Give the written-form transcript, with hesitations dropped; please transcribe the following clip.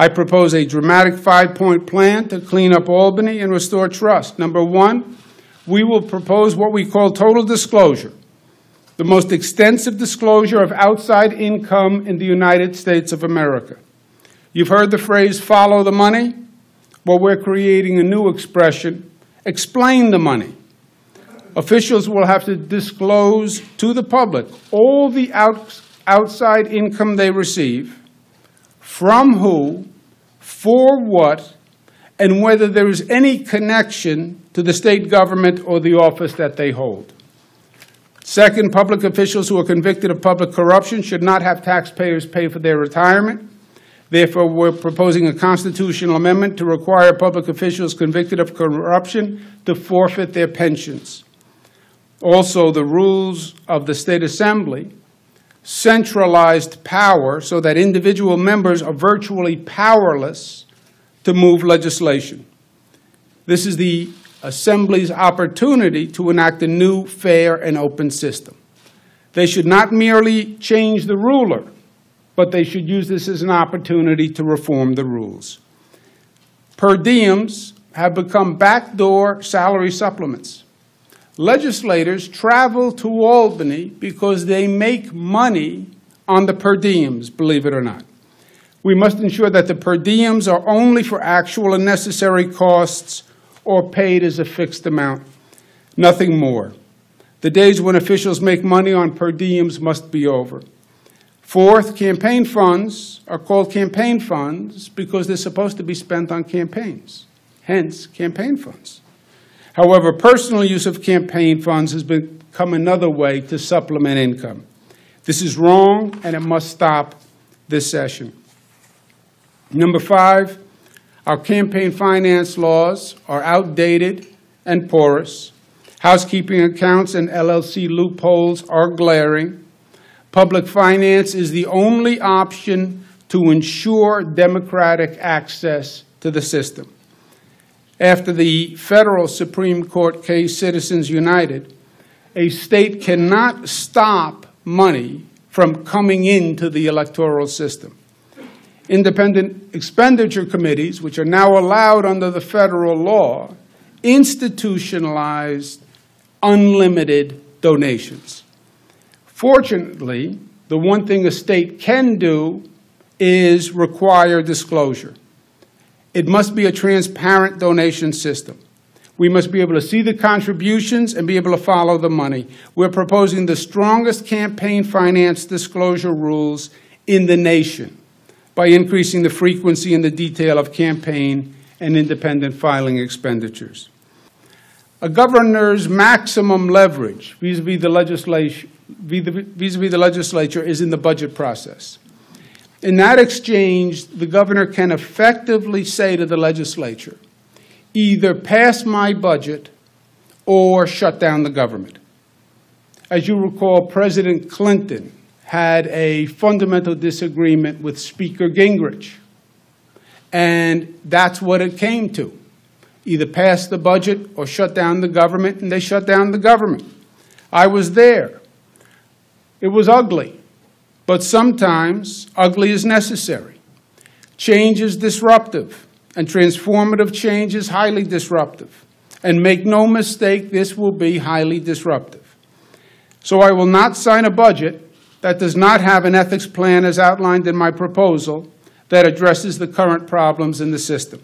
I propose a dramatic 5-point plan to clean up Albany and restore trust. Number one, we will propose what we call total disclosure, the most extensive disclosure of outside income in the United States of America. You've heard the phrase, follow the money? Well, we're creating a new expression, explain the money. Officials will have to disclose to the public all the outside income they receive, from who, for what, and whether there is any connection to the state government or the office that they hold. Second, public officials who are convicted of public corruption should not have taxpayers pay for their retirement. Therefore, we're proposing a constitutional amendment to require public officials convicted of corruption to forfeit their pensions. Also, the rules of the State Assembly centralized power so that individual members are virtually powerless to move legislation. This is the Assembly's opportunity to enact a new, fair, and open system. They should not merely change the ruler, but they should use this as an opportunity to reform the rules. Per diems have become backdoor salary supplements. Legislators travel to Albany because they make money on the per diems, believe it or not. We must ensure that the per diems are only for actual and necessary costs or paid as a fixed amount, nothing more. The days when officials make money on per diems must be over. Fourth, campaign funds are called campaign funds because they're supposed to be spent on campaigns, hence campaign funds. However, personal use of campaign funds has become another way to supplement income. This is wrong, and it must stop this session. Number five, our campaign finance laws are outdated and porous. Housekeeping accounts and LLC loopholes are glaring. Public finance is the only option to ensure democratic access to the system. After the federal Supreme Court case Citizens United, a state cannot stop money from coming into the electoral system. Independent expenditure committees, which are now allowed under the federal law, institutionalized unlimited donations. Fortunately, the one thing a state can do is require disclosure. It must be a transparent donation system. We must be able to see the contributions and be able to follow the money. We're proposing the strongest campaign finance disclosure rules in the nation by increasing the frequency and the detail of campaign and independent filing expenditures. A governor's maximum leverage vis-a-vis the legislature is in the budget process. In that exchange, the governor can effectively say to the legislature, either pass my budget or shut down the government. As you recall, President Clinton had a fundamental disagreement with Speaker Gingrich, and that's what it came to. Either pass the budget or shut down the government, and they shut down the government. I was there. It was ugly. But sometimes ugly is necessary. Change is disruptive, and transformative change is highly disruptive. And make no mistake, this will be highly disruptive. So I will not sign a budget that does not have an ethics plan as outlined in my proposal that addresses the current problems in the system.